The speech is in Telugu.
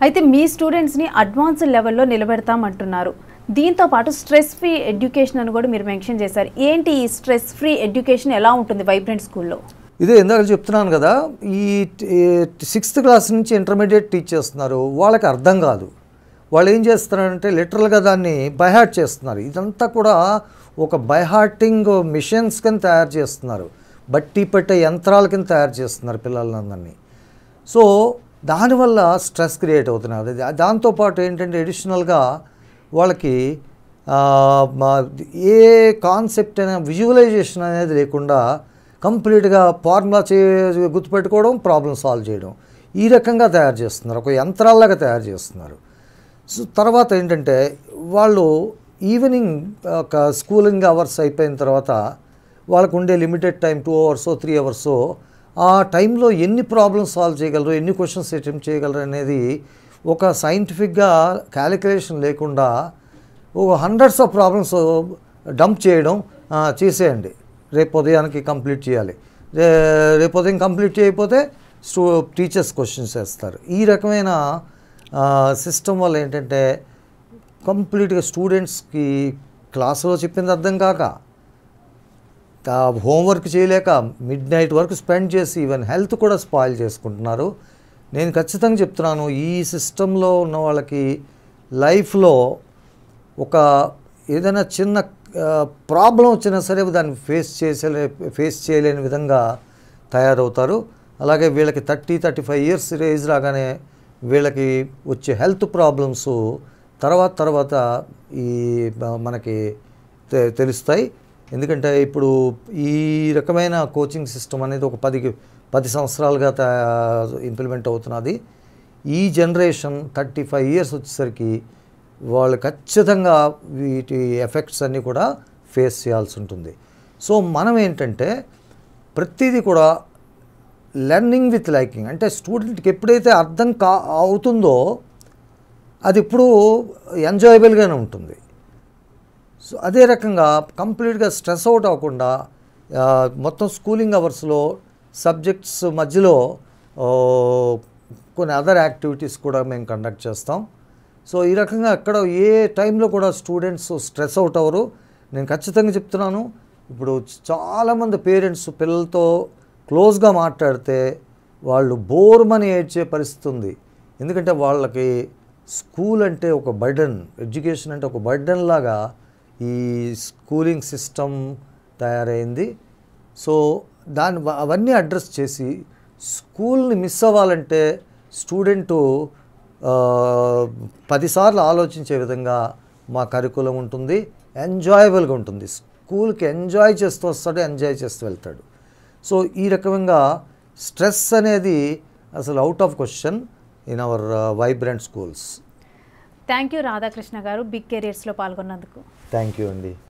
అయితే మీ స్టూడెంట్స్ని అడ్వాన్స్డ్ లెవెల్లో నిలబెడతామంటున్నారు. దీంతో పాటు స్ట్రెస్ ఫ్రీ ఎడ్యుకేషన్ అని కూడా మీరు మెన్షన్ చేశారు. ఏంటి ఈ స్ట్రెస్ ఫ్రీ ఎడ్యుకేషన్ ఎలా ఉంటుంది వైబ్రెంట్ స్కూల్లో? ఇదే ఇందాక చెప్తున్నాను కదా, ఈ 6th క్లాస్ నుంచి ఇంటర్మీడియట్ టీచ్ చేస్తున్నారు. వాళ్ళకి అర్థం కాదు. వాళ్ళు ఏం చేస్తున్నారంటే లిటరల్గా దాన్ని బైహార్ట్ చేస్తున్నారు. ఇదంతా కూడా ఒక బైహార్టింగ్ మిషన్స్ కింద తయారు చేస్తున్నారు, బట్టి పెట్టే యంత్రాల కింద తయారు చేస్తున్నారు పిల్లలందరినీ. సో దానివల్ల స్ట్రెస్ క్రియేట్ అవుతున్నది. దాంతోపాటు ఏంటంటే అడిషనల్గా వాళ్ళకి ఏ కాన్సెప్ట్ అయినా విజువలైజేషన్ అనేది లేకుండా కంప్లీట్గా ఫార్ములా గుర్తుపెట్టుకోవడం, ప్రాబ్లం సాల్వ్ చేయడం, ఈ రకంగా తయారు చేస్తున్నారు. ఒక యంత్రాల్లాగా తయారు చేస్తున్నారు. సో తర్వాత ఏంటంటే వాళ్ళు ఈవినింగ్ ఒక స్కూలింగ్ అవర్స్ అయిపోయిన తర్వాత వాళ్ళకు ఉండే లిమిటెడ్ టైం 2 hours 3 hours ఆ టైంలో ఎన్ని ప్రాబ్లమ్స్ సాల్వ్ చేయగలరు, ఎన్ని క్వశ్చన్స్ అటెంప్ట్ చేయగలరు అనేది ఒక సైంటిఫిక్గా క్యాలిక్యులేషన్ లేకుండా ఒక హండ్రెడ్స్ ఆఫ్ ప్రాబ్లమ్స్ డంప్ చేయడం, చేసేయండి రేపు ఉదయానికి కంప్లీట్ చేయాలి, రేపు ఉదయం కంప్లీట్ చేయకపోతే టీచర్స్ క్వశ్చన్స్ వేస్తారు. ఈ రకమైన సిస్టమ్ వల్ల ఏంటంటే కంప్లీట్గా స్టూడెంట్స్కి క్లాసులో చెప్పింది అర్థం కాక, హోంవర్క్ చేయలేక మిడ్ నైట్ వరకు స్పెండ్ చేసి ఈవెన్ హెల్త్ కూడా స్పాయిల్ చేసుకుంటున్నారు. నేను ఖచ్చితంగా చెప్తున్నాను, ఈ సిస్టంలో ఉన్న వాళ్ళకి లైఫ్లో ఒక ఏదైనా చిన్న ప్రాబ్లం వచ్చినా సరే దాన్ని ఫేస్ చేయలేని విధంగా తయారవుతారు. అలాగే వీళ్ళకి 30-35 years ఏజ్ రాగానే వీళ్ళకి వచ్చే హెల్త్ ప్రాబ్లమ్స్ తర్వాత ఈ మనకి తెలుస్తాయి. ఎందుకంటే ఇప్పుడు ఈ రకమైన కోచింగ్ సిస్టమ్ అనేది ఒక 10 సంవత్సరాలుగా ఇంప్లిమెంట్ అవుతున్నది. ఈ జనరేషన్ 35 years వచ్చేసరికి వాళ్ళు ఖచ్చితంగా వీటి ఎఫెక్ట్స్ అన్నీ కూడా ఫేస్ చేయాల్సి ఉంటుంది. సో మనం ఏంటంటే ప్రతిదీ కూడా లెర్నింగ్ విత్ లైకింగ్, అంటే స్టూడెంట్కి ఎప్పుడైతే అర్థం అవుతుందో అది ఇప్పుడు ఎంజాయబుల్గానే ఉంటుంది. సో అదే రకంగా కంప్లీట్గా స్ట్రెస్ అవుట్ అవ్వకుండా మొత్తం స్కూలింగ్ అవర్స్లో సబ్జెక్ట్స్ మధ్యలో కొన్ని అదర్ యాక్టివిటీస్ కూడా మేము కండక్ట్ చేస్తాం. సో ఈ రకంగా ఎక్కడ ఏ టైంలో కూడా స్టూడెంట్స్ స్ట్రెస్ అవుట్ అవ్వరు. నేను ఖచ్చితంగా చెప్తున్నాను, ఇప్పుడు చాలామంది పేరెంట్స్ పిల్లలతో క్లోజ్గా మాట్లాడితే వాళ్ళు బోర్మని ఏడ్చే పరిస్థితి ఉంది. ఎందుకంటే వాళ్ళకి స్కూల్ అంటే ఒక బర్డెన్, ఎడ్యుకేషన్ అంటే ఒక బర్డెన్ లాగా ఈ స్కూలింగ్ సిస్టమ్ తయారైంది. సో అవన్నీ అడ్రస్ చేసి స్కూల్ని మిస్ అవ్వాలంటే స్టూడెంటు 10 సార్లు ఆలోచించే విధంగా మా కరికులం ఉంటుంది, ఎంజాయబుల్గా ఉంటుంది. స్కూల్కి ఎంజాయ్ చేస్తూ వస్తాడు, ఎంజాయ్ చేస్తూ వెళ్తాడు. సో ఈ రకంగా స్ట్రెస్ అనేది అసలు out of question in our vibrant schools. Thank you Radhakrishna గారు, బిగ్ కెరియర్స్లో పాల్గొన్నందుకు. థ్యాంక్ యూ అండి.